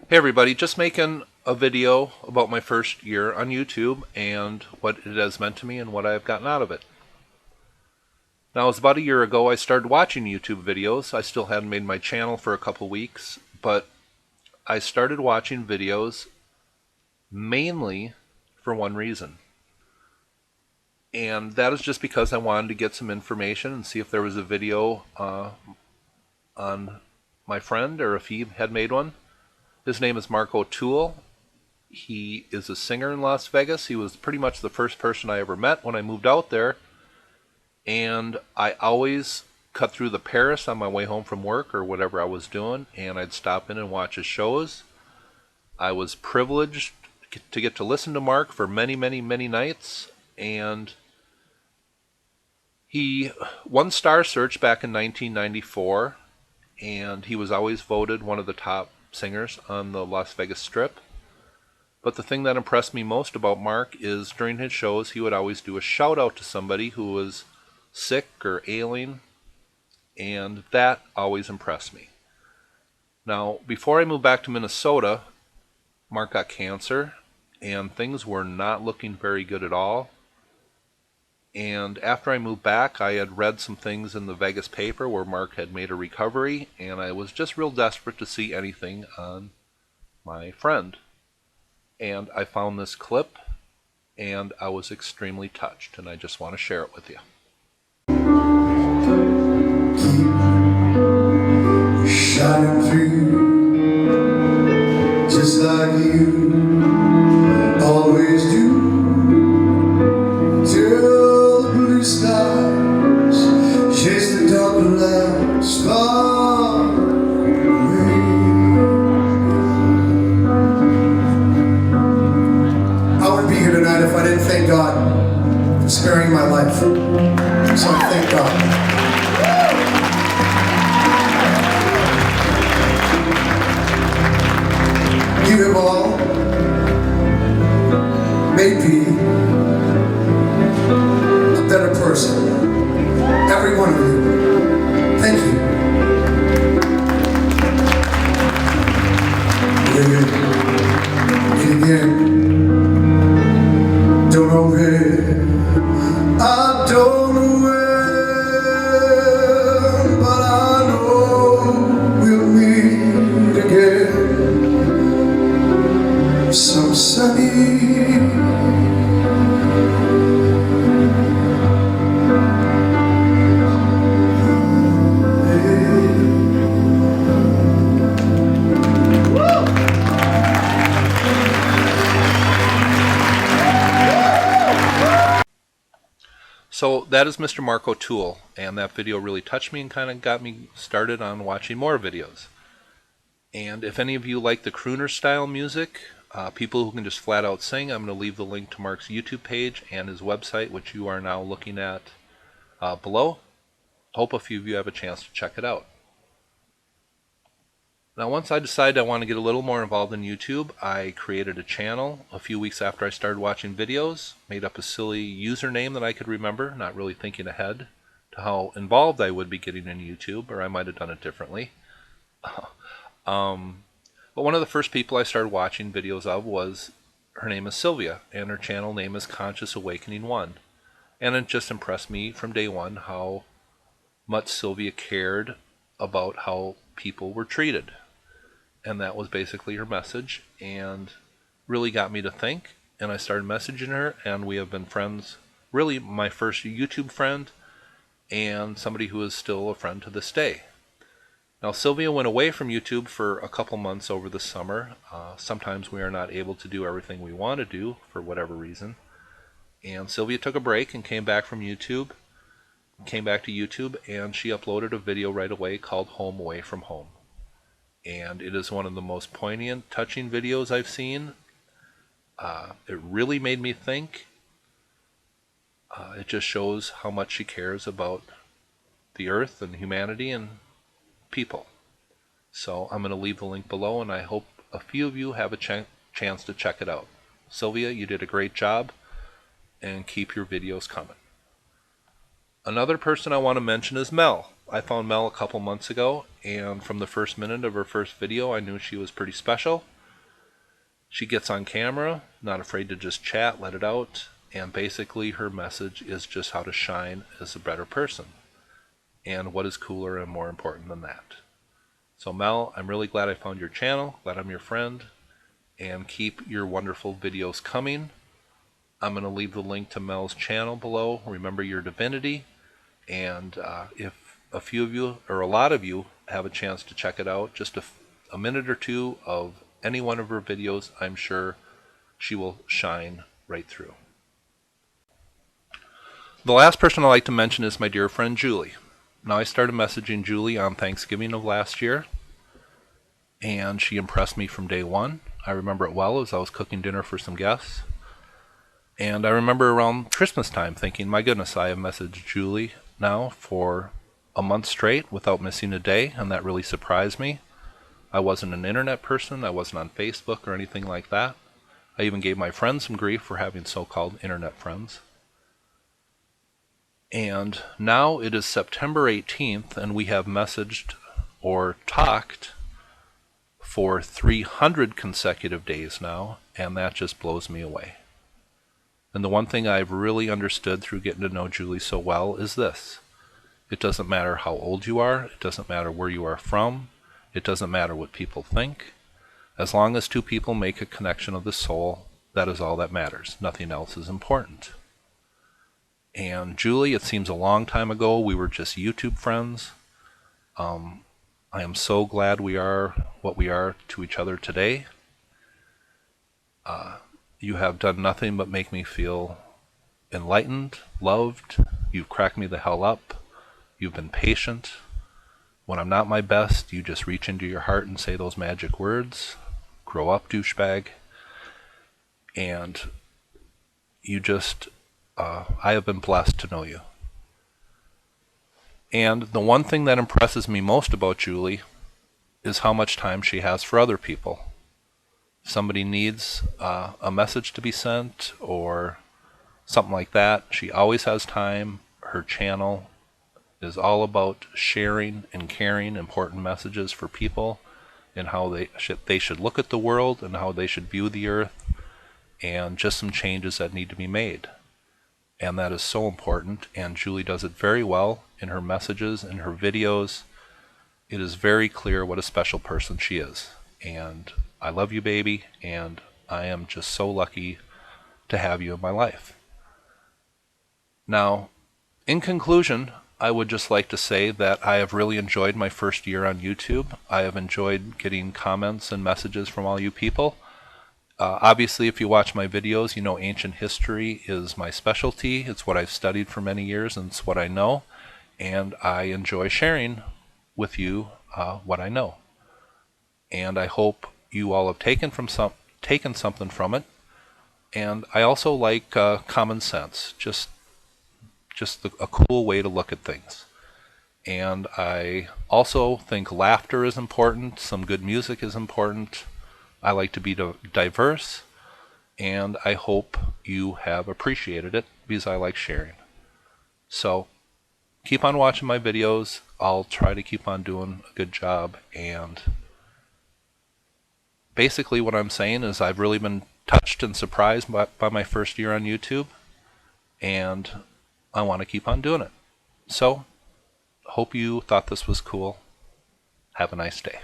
Hey everybody, just making a video about my first year on YouTube and what it has meant to me and what I've gotten out of it. Now, it was about a year ago I started watching YouTube videos. I still hadn't made my channel for a couple weeks, but I started watching videos mainly for one reason. And that is just because I wanted to get some information and see if there was a video on my friend or if he had made one. His name is Mark O'Toole. He is a singer in Las Vegas. He was pretty much the first person I ever met when I moved out there. And I always cut through the Paris on my way home from work or whatever I was doing, and I'd stop in and watch his shows. I was privileged to get to listen to Mark for many, many, many nights, and he won Star Search back in 1994, and he was always voted one of the top singers on the Las Vegas Strip. But the thing that impressed me most about Mark is during his shows he would always do a shout out to somebody who was sick or ailing, and that always impressed me. Now, before I moved back to Minnesota, Mark got cancer, and things were not looking very good at all. And after I moved back, I had read some things in the Vegas paper where Mark had made a recovery, and I was just real desperate to see anything on my friend. And I found this clip, and I was extremely touched, and I just want to share it with you. Shining through, just like you always do, till the blue skies chase the dark clouds far away. I wouldn't be here tonight if I didn't thank God for sparing my life. So I thank God. You have all made me a better person. Every one of you. Thank you. Yeah. And again, don't know where, I don't know where, but I know we'll meet again. So sunny. So that is Mr. Mark O'Toole, and that video really touched me and kind of got me started on watching more videos. And if any of you like the crooner style music, people who can just flat out sing, I'm going to leave the link to Mark's YouTube page and his website, which you are now looking at below. Hope a few of you have a chance to check it out. Now, once I decided I want to get a little more involved in YouTube, I created a channel a few weeks after I started watching videos, made up a silly username that I could remember, not really thinking ahead to how involved I would be getting in YouTube, or I might have done it differently. But one of the first people I started watching videos of was, her name is Sylvia, and her channel name is Conscious Awakening 1. And it just impressed me from day one how much Sylvia cared about how people were treated. And that was basically her message, and really got me to think. And I started messaging her, and we have been friends, really my first YouTube friend, and somebody who is still a friend to this day. Now, Sylvia went away from YouTube for a couple months over the summer. Sometimes we are not able to do everything we want to do for whatever reason. And Sylvia took a break and came back to YouTube, and she uploaded a video right away called Home Away from Home. And it is one of the most poignant, touching videos I've seen. It really made me think. It just shows how much she cares about the earth and humanity and people. So I'm going to leave the link below, and I hope a few of you have a chance to check it out. Sylvia, you did a great job, and keep your videos coming. Another person I want to mention is Mel. I found Mel a couple months ago, and from the first minute of her first video I knew she was pretty special. She gets on camera, not afraid to just chat, let it out, and basically her message is just how to shine as a better person. And what is cooler and more important than that? So Mel, I'm really glad I found your channel, glad I'm your friend, and keep your wonderful videos coming. I'm going to leave the link to Mel's channel below. Remember your divinity, and if a few of you, or a lot of you, have a chance to check it out, just a minute or two of any one of her videos, I'm sure she will shine right through. The last person I'd like to mention is my dear friend Julie. Now, I started messaging Julie on Thanksgiving of last year, and she impressed me from day one. I remember it well as I was cooking dinner for some guests. And I remember around Christmas time thinking, my goodness, I have messaged Julie now for a month straight without missing a day, and that really surprised me. I wasn't an internet person, I wasn't on Facebook or anything like that. I even gave my friends some grief for having so-called internet friends. And now it is September 18th, and we have messaged or talked for 300 consecutive days now, and that just blows me away. And the one thing I've really understood through getting to know Julie so well is this. It doesn't matter how old you are, it doesn't matter where you are from, it doesn't matter what people think. As long as two people make a connection of the soul, that is all that matters. Nothing else is important. And Julie, it seems a long time ago, we were just YouTube friends. I am so glad we are what we are to each other today. You have done nothing but make me feel enlightened, loved. You've cracked me the hell up. You've been patient. When I'm not my best, you just reach into your heart and say those magic words. Grow up, douchebag. And you just, I have been blessed to know you. And the one thing that impresses me most about Julie is how much time she has for other people. Somebody needs a message to be sent or something like that, she always has time. Her channel is all about sharing and carrying important messages for people and how they should look at the world and how they should view the earth, and just some changes that need to be made. And that is so important, and Julie does it very well in her messages and her videos. It is very clear what a special person she is. And I love you, baby, and I am just so lucky to have you in my life. Now, in conclusion, I would just like to say that I have really enjoyed my first year on YouTube. I have enjoyed getting comments and messages from all you people. Obviously, if you watch my videos, you know ancient history is my specialty. It's what I've studied for many years, and it's what I know. And I enjoy sharing with you what I know. And I hope you all have taken something from it. And I also like common sense, just a cool way to look at things. And I also think laughter is important, some good music is important. I like to be diverse, and I hope you have appreciated it because I like sharing. So keep on watching my videos. I'll try to keep on doing a good job, and basically what I'm saying is I've really been touched and surprised by my first year on YouTube, and I want to keep on doing it. So, hope you thought this was cool. Have a nice day.